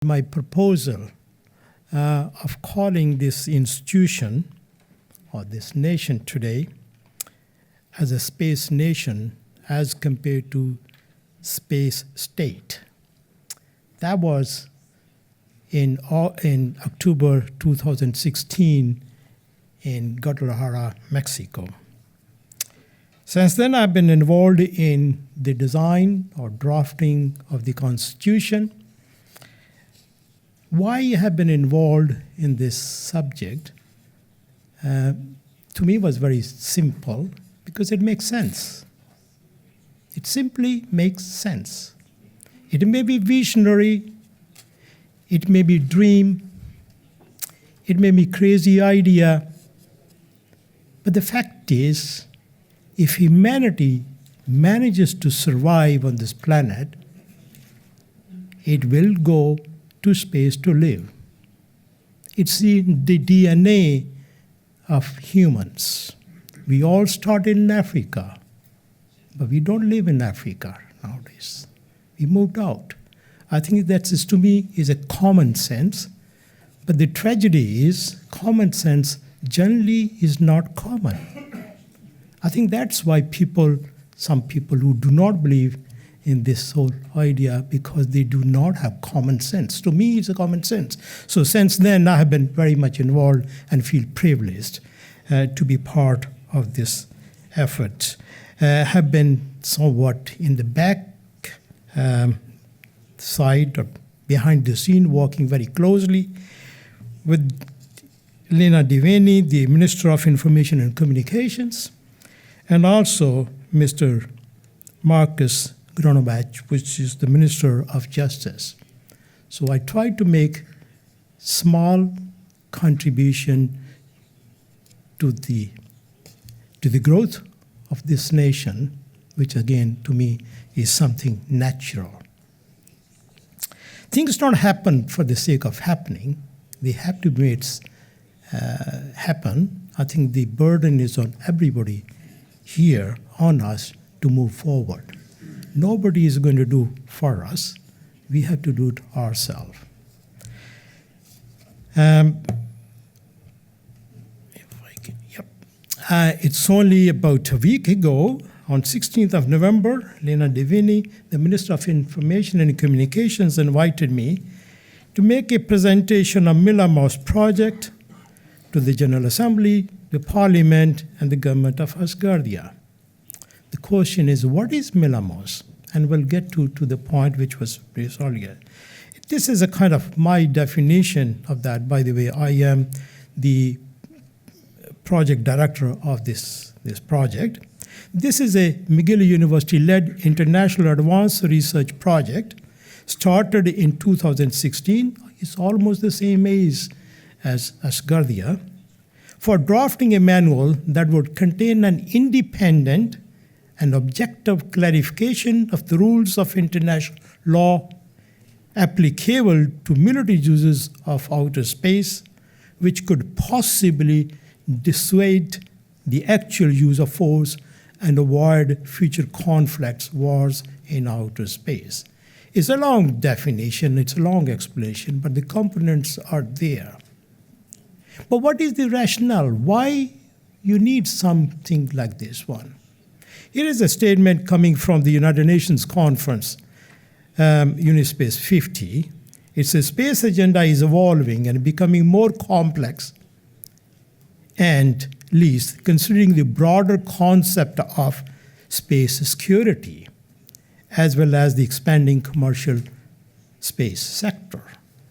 My proposal of calling this institution or this nation today as a space nation as compared to space state. That was in October 2016 in Guadalajara, Mexico. Since then, I've been involved in the design or drafting of the Constitution. Why I have been involved in this subject, to me was very simple, because it makes sense. It simply makes sense. It may be visionary, it may be dream, it may be crazy idea, but the fact is, if humanity manages to survive on this planet, it will go to space to live. It's in the DNA of humans. We all started in Africa, but we don't live in Africa nowadays. We moved out. I think that is, to me, is a common sense, but the tragedy is common sense generally is not common. I think that's why some people who do not believe in this whole idea, because they do not have common sense. To me, it's a common sense. So since then, I have been very much involved and feel privileged to be part of this effort. Have been somewhat in the back side or behind the scene, working very closely with Lena Diveni, the Minister of Information and Communications, and also Mr. Marcus Gronovach, which is the Minister of Justice. So I tried to make small contribution to the growth of this nation, which again, to me, is something natural. Things don't happen for the sake of happening. They have to be happen. I think the burden is on everybody here, on us, to move forward. Nobody is going to do for us. We have to do it ourselves. It's only about a week ago, on 16th of November, Lena Diveni, the Minister of Information and Communications, invited me to make a presentation of Milamos project to the General Assembly, the Parliament, and the government of Asgardii. The question is, what is Milamos? And we'll get to the point which was raised earlier. This is a kind of my definition of that. By the way, I am the project director of this project. This is a McGill University-led international advanced research project started in 2016. It's almost the same age as Asgardii, for drafting a manual that would contain an independent and objective clarification of the rules of international law applicable to military uses of outer space, which could possibly dissuade the actual use of force and avoid future conflicts, wars in outer space. It's a long definition, it's a long explanation, but the components are there. But what is the rationale? Why you need something like this one? Here is a statement coming from the United Nations Conference, Unispace 50. It says, space agenda is evolving and becoming more complex, and least considering the broader concept of space security, as well as the expanding commercial space sector.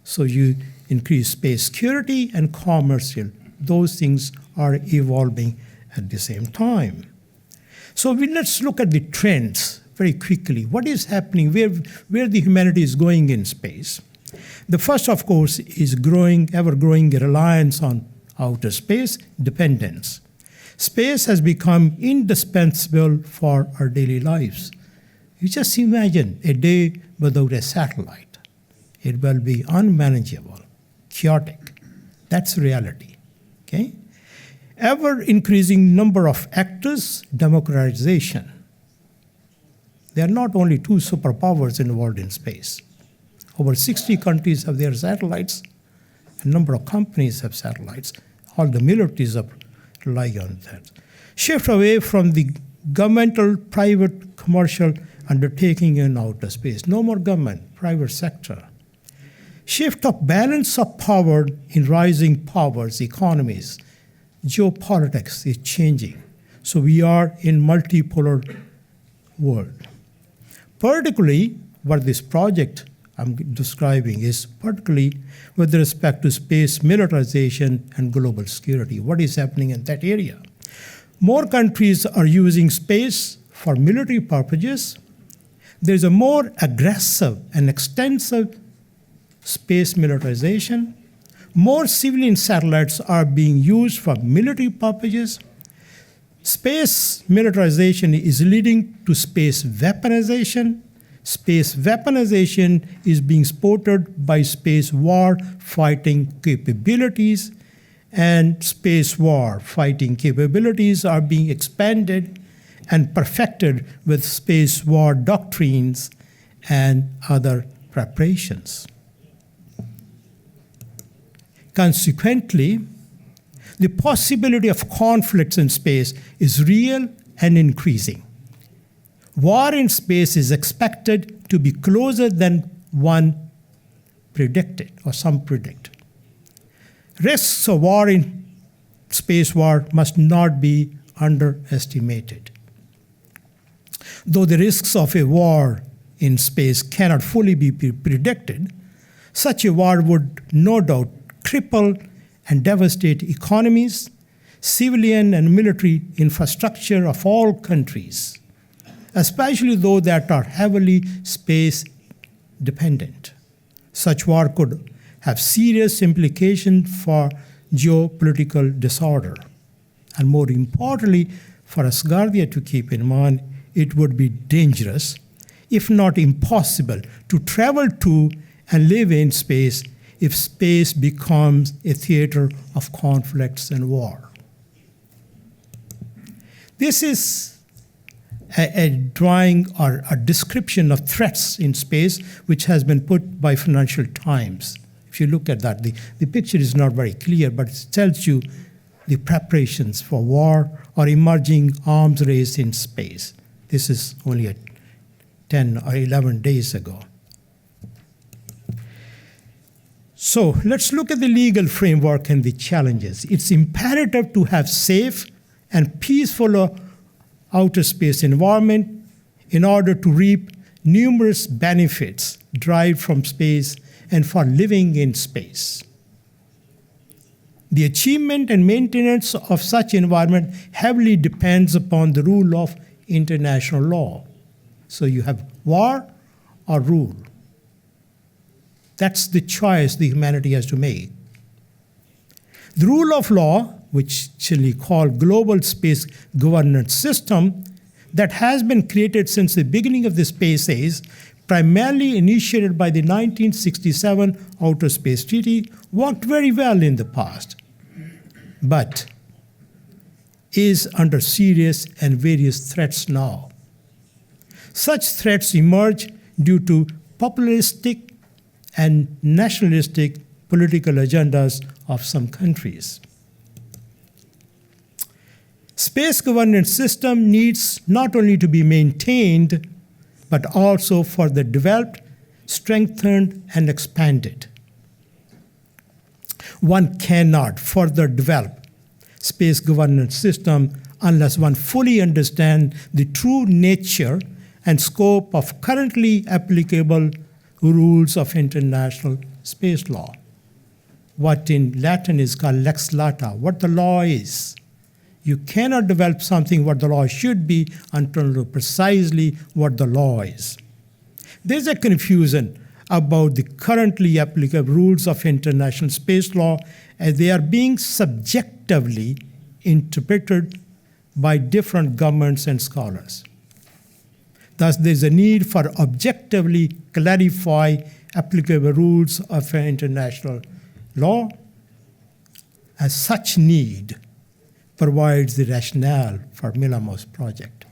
So you increase space security and commercial. Those things are evolving at the same time. So let's look at the trends very quickly. What is happening, where the humanity is going in space? The first, of course, is ever-growing reliance on outer space dependence. Space has become indispensable for our daily lives. You just imagine a day without a satellite. It will be unmanageable, chaotic. That's reality, okay? Ever-increasing number of actors, democratization. There are not only two superpowers involved in space. Over 60 countries have their satellites. A number of companies have satellites. All the militaries are relying on that. Shift away from the governmental, private, commercial undertaking in outer space. No more government, private sector. Shift of balance of power in rising powers, economies. Geopolitics is changing. So we are in multipolar world. Particularly, what this project I'm describing is particularly with respect to space militarization and global security. What is happening in that area? More countries are using space for military purposes. There's a more aggressive and extensive space militarization. More civilian satellites are being used for military purposes. Space militarization is leading to space weaponization. Space weaponization is being supported by space war fighting capabilities, and space war fighting capabilities are being expanded and perfected with space war doctrines and other preparations. Consequently, the possibility of conflicts in space is real and increasing. War in space is expected to be closer than one predicted, or some predict. Risks of war in space war must not be underestimated. Though the risks of a war in space cannot fully be predicted, such a war would no doubt cripple and devastate economies, civilian and military infrastructure of all countries, especially those that are heavily space dependent. Such war could have serious implications for geopolitical disorder. And more importantly, for Asgardия to keep in mind, it would be dangerous, if not impossible, to travel to and live in space if space becomes a theater of conflicts and war. This is a drawing or a description of threats in space, which has been put by Financial Times. If you look at that, the picture is not very clear, but it tells you the preparations for war or emerging arms race in space. This is only 10 or 11 days ago. So let's look at the legal framework and the challenges. It's imperative to have safe and peaceful outer space environment in order to reap numerous benefits derived from space and for living in space. The achievement and maintenance of such environment heavily depends upon the rule of international law. So you have war or rule. That's the choice the humanity has to make. The rule of law, which we call global space governance system, that has been created since the beginning of the space age, primarily initiated by the 1967 Outer Space Treaty, worked very well in the past, but is under serious and various threats now. Such threats emerge due to populistic and nationalistic political agendas of some countries. Space governance system needs not only to be maintained, but also further developed, strengthened, and expanded. One cannot further develop space governance system unless one fully understands the true nature and scope of currently applicable rules of international space law. What in Latin is called lex lata, what the law is. You cannot develop something what the law should be until you know precisely what the law is. There's a confusion about the currently applicable rules of international space law as they are being subjectively interpreted by different governments and scholars. Thus, there's a need for objectively clarify applicable rules of international law. As such need provides the rationale for Milamos project.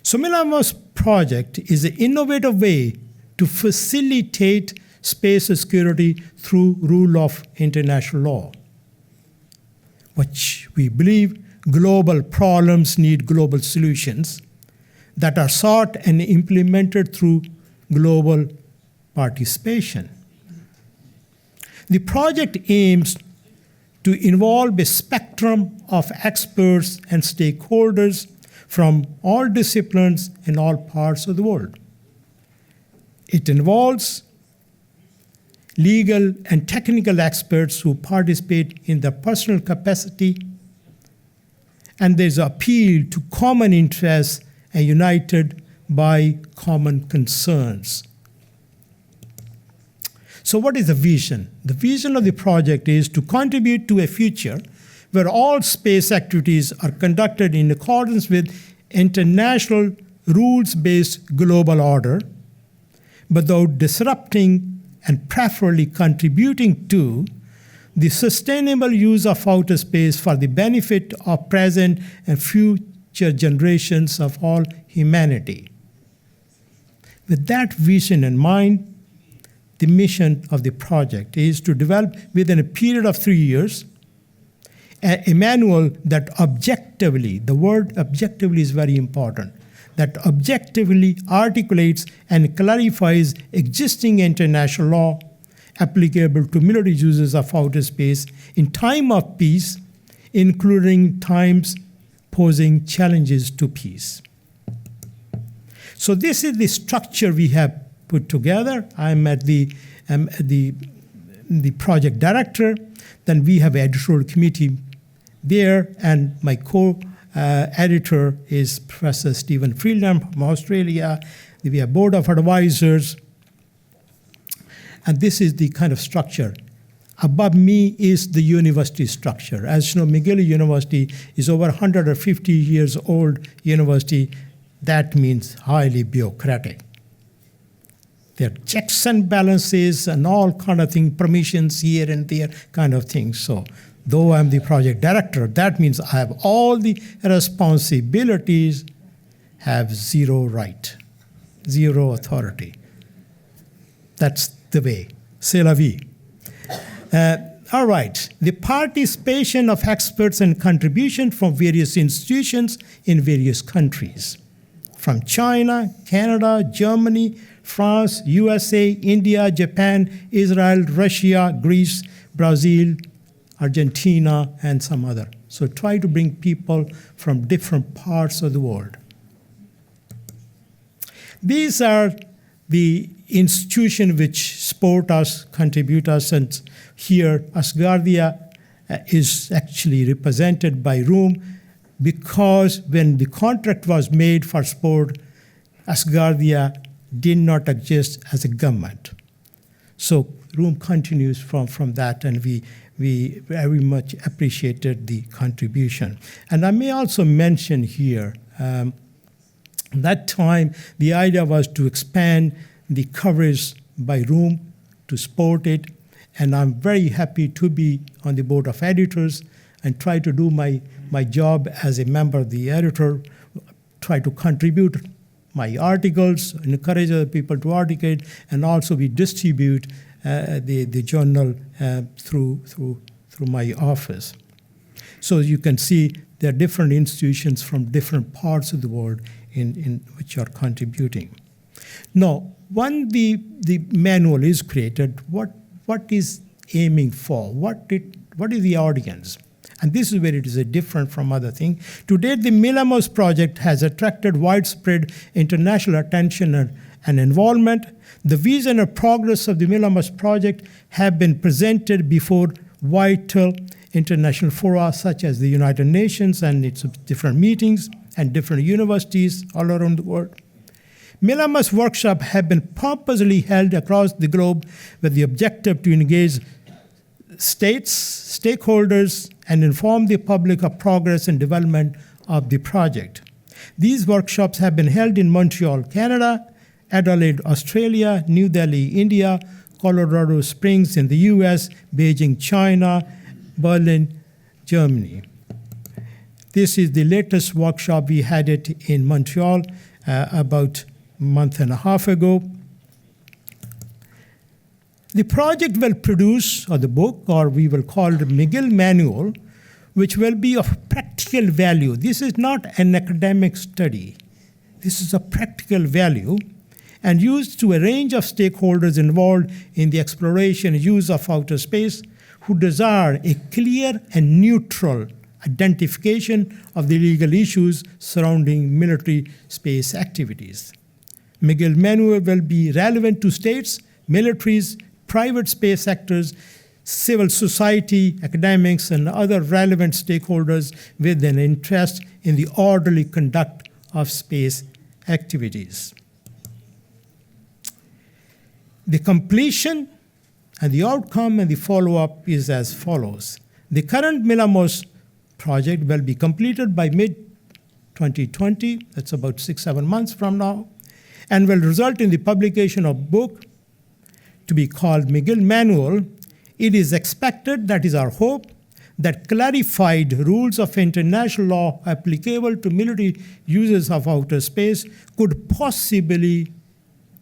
So Milamos project is an innovative way to facilitate space security through rule of international law, which we believe global problems need global solutions that are sought and implemented through global participation. The project aims to involve a spectrum of experts and stakeholders from all disciplines in all parts of the world. It involves legal and technical experts who participate in their personal capacity, and there's an appeal to common interests and united by common concerns. So what is the vision? The vision of the project is to contribute to a future where all space activities are conducted in accordance with international rules-based global order, without disrupting and preferably contributing to the sustainable use of outer space for the benefit of present and future generations of all humanity. With that vision in mind, the mission of the project is to develop within a period of 3 years a manual that objectively, the word objectively is very important, that objectively articulates and clarifies existing international law applicable to military uses of outer space in time of peace, including times posing challenges to peace. So this is the structure we have put together. I'm the project director. Then we have an editorial committee there, and my co-editor is Professor Stephen Freeland from Australia. We have board of advisors. And this is the kind of structure. Above me is the university structure. As you know, McGill University is over 150 years old university. That means highly bureaucratic. There are checks and balances and all kind of things, permissions here and there kind of things. So though I'm the project director, that means I have all the responsibilities, have zero right, zero authority. That's the way. C'est la vie. All right. The participation of experts and contribution from various institutions in various countries, from China, Canada, Germany, France, USA, India, Japan, Israel, Russia, Greece, Brazil, Argentina, and some other. So try to bring people from different parts of the world. These are the institutions which support us, contribute us, and here Asgardii is actually represented by ROOM, because when the contract was made for sport, Asgardii did not exist as a government. So ROOM continues from that, and we very much appreciated the contribution. And I may also mention here, that time the idea was to expand the coverage by ROOM to support it, and I'm very happy to be on the board of editors and try to do my job as a member of the editor, try to contribute my articles, encourage other people to articulate, and also we distribute the journal through my office. So you can see there are different institutions from different parts of the world in which are contributing. Now, when the manual is created, what is aiming for? What is the audience? And this is where it is different from other things. To date, the Millamos project has attracted widespread international attention and involvement. The vision and progress of the Millamos project have been presented before vital international fora such as the United Nations and its different meetings and different universities all around the world. Millamos workshops have been purposely held across the globe with the objective to engage states, stakeholders, and inform the public of progress and development of the project. These workshops have been held in Montreal, Canada, Adelaide, Australia, New Delhi, India, Colorado Springs in the US, Beijing, China, Berlin, Germany. This is the latest workshop. We had it in Montreal about a month and a half ago. The project will produce, or the book, or we will call it McGill Manual, which will be of practical value. This is not an academic study. This is a practical value and used to a range of stakeholders involved in the exploration and use of outer space who desire a clear and neutral identification of the legal issues surrounding military space activities. McGill Manual will be relevant to states, militaries, private space sectors, civil society, academics, and other relevant stakeholders with an interest in the orderly conduct of space activities. The completion and the outcome and the follow-up is as follows. The current Milamos project will be completed by mid-2020, that's about 6-7 months from now, and will result in the publication of a book to be called McGill Manual. It is expected, that is our hope, that clarified rules of international law applicable to military uses of outer space could possibly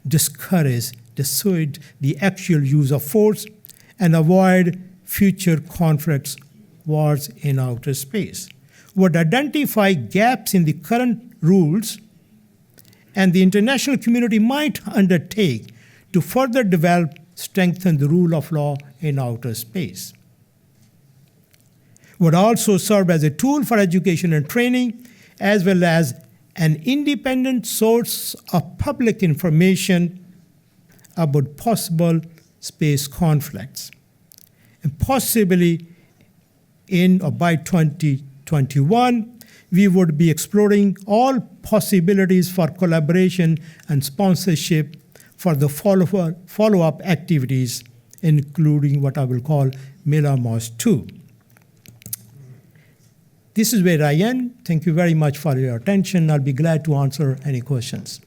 dissuade the actual use of force and avoid future conflicts, wars in outer space, would identify gaps in the current rules, and the international community might undertake to further develop, strengthen the rule of law in outer space. Would also serve as a tool for education and training, as well as an independent source of public information about possible space conflicts. And possibly in or by 2021, we would be exploring all possibilities for collaboration and sponsorship for the follow-up activities, including what I will call Milamos 2. This is where I end. Thank you very much for your attention. I'll be glad to answer any questions.